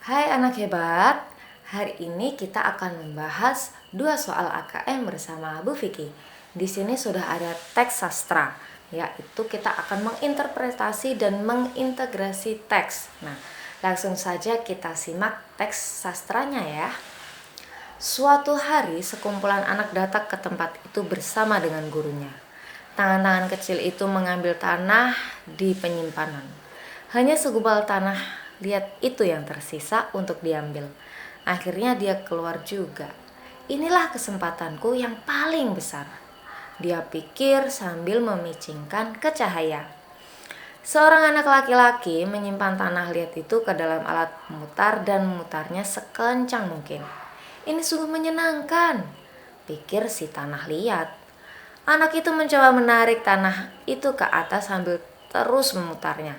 Hai anak hebat, hari ini kita akan membahas 2 soal AKM bersama Bu Vicky. Di sini sudah ada teks sastra, yaitu kita akan menginterpretasi dan mengintegrasi teks. Nah, langsung saja kita simak teks sastranya ya. Suatu hari sekumpulan anak datang ke tempat itu bersama dengan gurunya. Tangan-tangan kecil itu mengambil tanah di penyimpanan. Hanya segumpal tanah liat itu yang tersisa untuk diambil. Akhirnya dia keluar juga. Inilah kesempatanku yang paling besar, dia pikir sambil memicingkan ke cahaya. Seorang anak laki-laki menyimpan tanah liat itu ke dalam alat pemutar dan memutarnya sekencang mungkin. Ini sungguh menyenangkan, pikir si tanah liat. Anak itu mencoba menarik tanah itu ke atas sambil terus memutarnya.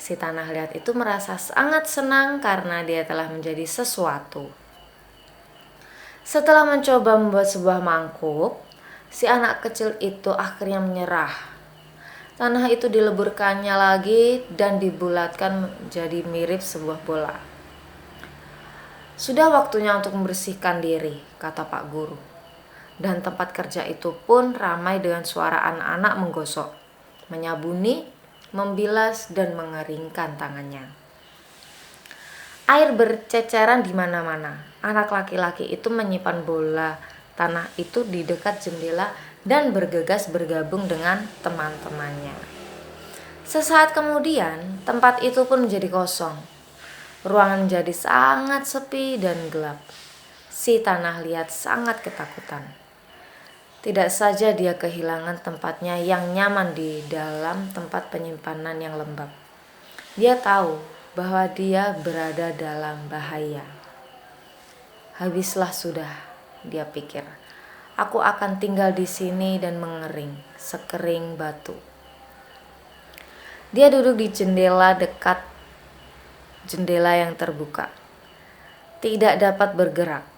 Si tanah liat itu merasa sangat senang karena dia telah menjadi sesuatu. Setelah mencoba membuat sebuah mangkuk, si anak kecil itu akhirnya menyerah. Tanah itu dileburkannya lagi dan dibulatkan menjadi mirip sebuah bola. Sudah waktunya untuk membersihkan diri, kata Pak Guru. Dan tempat kerja itu pun ramai dengan suara anak-anak menggosok, menyabuni, membilas, dan mengeringkan tangannya. Air berceceran di mana-mana. Anak laki-laki itu menyimpan bola tanah itu di dekat jendela dan bergegas bergabung dengan teman-temannya. Sesaat kemudian, tempat itu pun menjadi kosong. Ruangan menjadi sangat sepi dan gelap. Si tanah liat sangat ketakutan. Tidak saja dia kehilangan tempatnya yang nyaman di dalam tempat penyimpanan yang lembab. Dia tahu bahwa dia berada dalam bahaya. Habislah sudah, dia pikir. Aku akan tinggal di sini dan mengering, sekering batu. Dia duduk di jendela dekat jendela yang terbuka. Tidak dapat bergerak.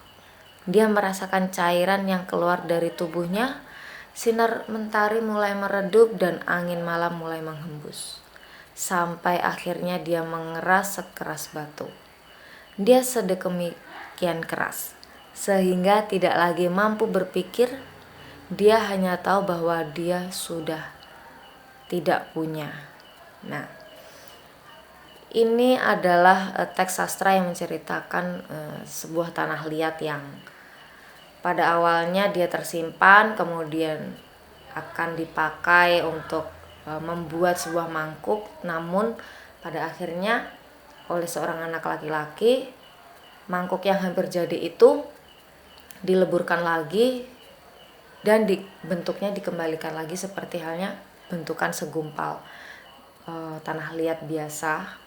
Dia merasakan cairan yang keluar dari tubuhnya. Sinar mentari mulai meredup dan angin malam mulai menghembus. Sampai akhirnya dia mengeras sekeras batu. Dia sedemikian keras, sehingga tidak lagi mampu berpikir. Dia hanya tahu bahwa dia sudah tidak punya. Nah, ini adalah teks sastra yang menceritakan sebuah tanah liat yang pada awalnya dia tersimpan, kemudian akan dipakai untuk membuat sebuah mangkuk, namun pada akhirnya oleh seorang anak laki-laki, mangkuk yang hampir jadi itu dileburkan lagi dan bentuknya dikembalikan lagi seperti halnya bentukan segumpal tanah liat biasa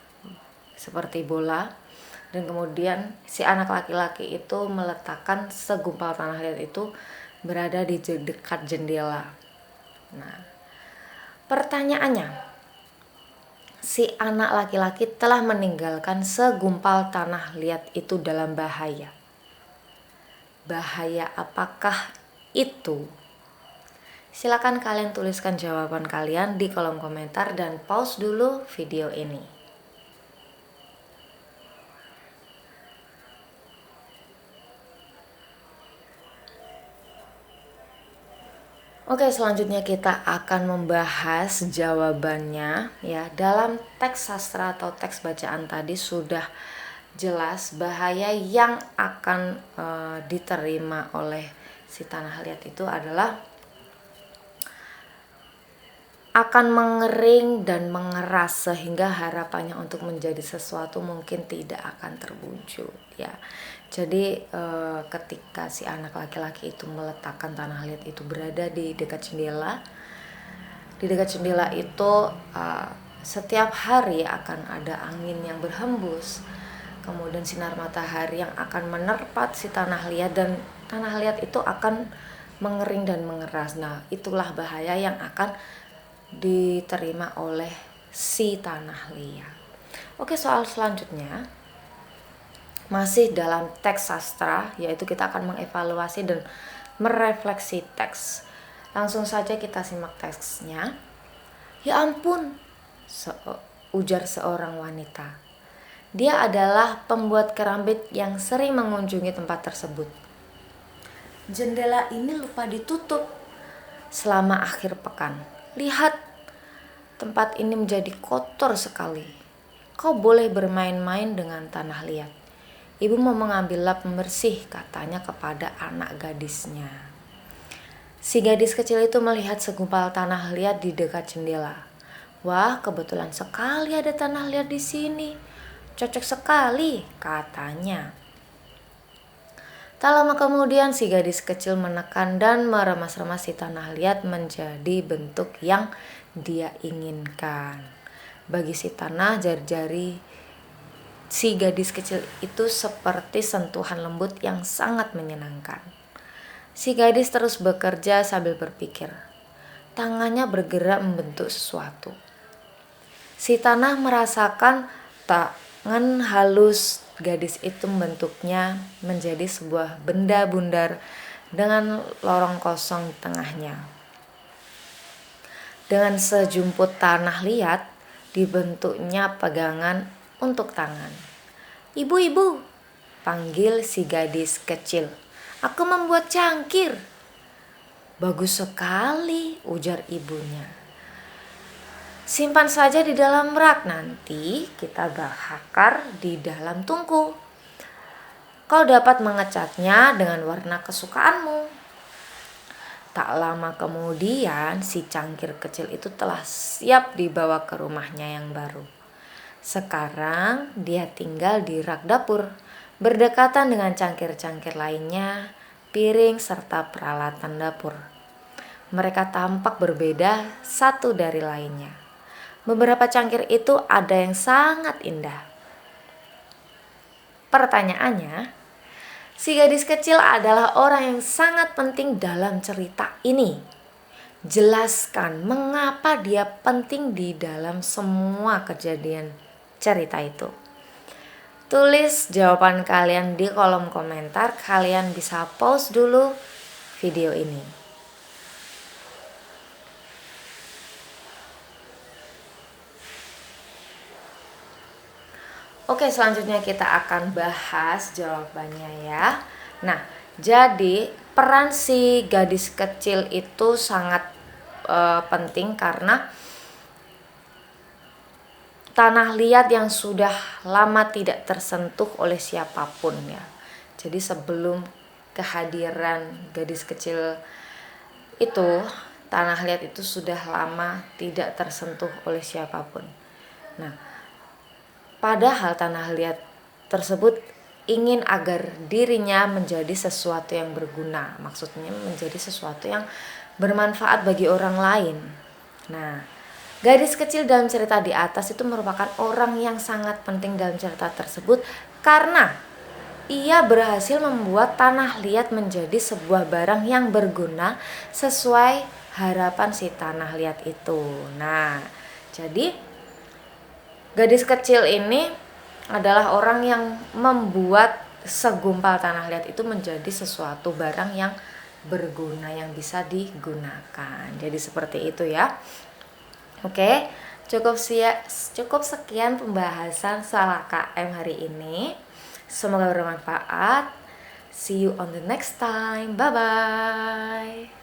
seperti bola. Dan kemudian si anak laki-laki itu meletakkan segumpal tanah liat itu berada di dekat jendela. Nah, pertanyaannya, si anak laki-laki telah meninggalkan segumpal tanah liat itu dalam bahaya. Bahaya apakah itu? Silakan kalian tuliskan jawaban kalian di kolom komentar dan pause dulu video ini. Oke, selanjutnya kita akan membahas jawabannya ya. Dalam teks sastra atau teks bacaan tadi sudah jelas bahaya yang akan diterima oleh si tanah liat itu adalah akan mengering dan mengeras sehingga harapannya untuk menjadi sesuatu mungkin tidak akan terwujud ya. Jadi ketika si anak laki-laki itu meletakkan tanah liat itu berada di dekat jendela, itu setiap hari akan ada angin yang berhembus, kemudian sinar matahari yang akan menerpa si tanah liat dan tanah liat itu akan mengering dan mengeras. Nah, itulah bahaya yang akan diterima oleh si tanah liat. Oke, soal selanjutnya masih dalam teks sastra, yaitu kita akan mengevaluasi dan merefleksi teks. Langsung saja kita simak teksnya. Ya ampun, ujar seorang wanita. Dia adalah pembuat kerambit yang sering mengunjungi tempat tersebut. Jendela ini lupa ditutup selama akhir pekan. Lihat, tempat ini menjadi kotor sekali. Kau boleh bermain-main dengan tanah liat. Ibu mau mengambil lap pembersih, katanya kepada anak gadisnya. Si gadis kecil itu melihat segumpal tanah liat di dekat jendela. Wah, kebetulan sekali ada tanah liat di sini. Cocok sekali, katanya. Tak lama kemudian si gadis kecil menekan dan meremas-remas si tanah liat menjadi bentuk yang dia inginkan. Bagi si tanah, jari-jari si gadis kecil itu seperti sentuhan lembut yang sangat menyenangkan. Si gadis terus bekerja sambil berpikir. Tangannya bergerak membentuk sesuatu. Si tanah merasakan tangan halus gadis itu membentuknya menjadi sebuah benda bundar dengan lorong kosong di tengahnya. Dengan sejumput tanah liat dibentuknya pegangan untuk tangan. Ibu-ibu, panggil si gadis kecil. Aku membuat cangkir. Bagus sekali, ujar ibunya. Simpan saja di dalam rak, nanti kita bakar di dalam tungku. Kau dapat ngecatnya dengan warna kesukaanmu. Tak lama kemudian si cangkir kecil itu telah siap dibawa ke rumahnya yang baru. Sekarang dia tinggal di rak dapur, berdekatan dengan cangkir-cangkir lainnya, piring serta peralatan dapur. Mereka tampak berbeda satu dari lainnya. Beberapa cangkir itu ada yang sangat indah. Pertanyaannya, si gadis kecil adalah orang yang sangat penting dalam cerita ini. Jelaskan mengapa dia penting di dalam semua kejadian cerita itu. Tulis jawaban kalian di kolom komentar. Kalian bisa pause dulu video ini. Oke, selanjutnya kita akan bahas jawabannya ya. Nah, jadi peran si gadis kecil itu sangat penting karena tanah liat yang sudah lama tidak tersentuh oleh siapapun ya. Jadi sebelum kehadiran gadis kecil itu, tanah liat itu sudah lama tidak tersentuh oleh siapapun. Nah, padahal tanah liat tersebut ingin agar dirinya menjadi sesuatu yang berguna. Maksudnya menjadi sesuatu yang bermanfaat bagi orang lain. Nah, gadis kecil dalam cerita di atas itu merupakan orang yang sangat penting dalam cerita tersebut karena ia berhasil membuat tanah liat menjadi sebuah barang yang berguna sesuai harapan si tanah liat itu. Nah, jadi gadis kecil ini adalah orang yang membuat segumpal tanah liat itu menjadi sesuatu barang yang berguna, yang bisa digunakan. Jadi seperti itu ya. Oke, cukup sekian pembahasan soal KM hari ini. Semoga bermanfaat. See you on the next time. Bye-bye.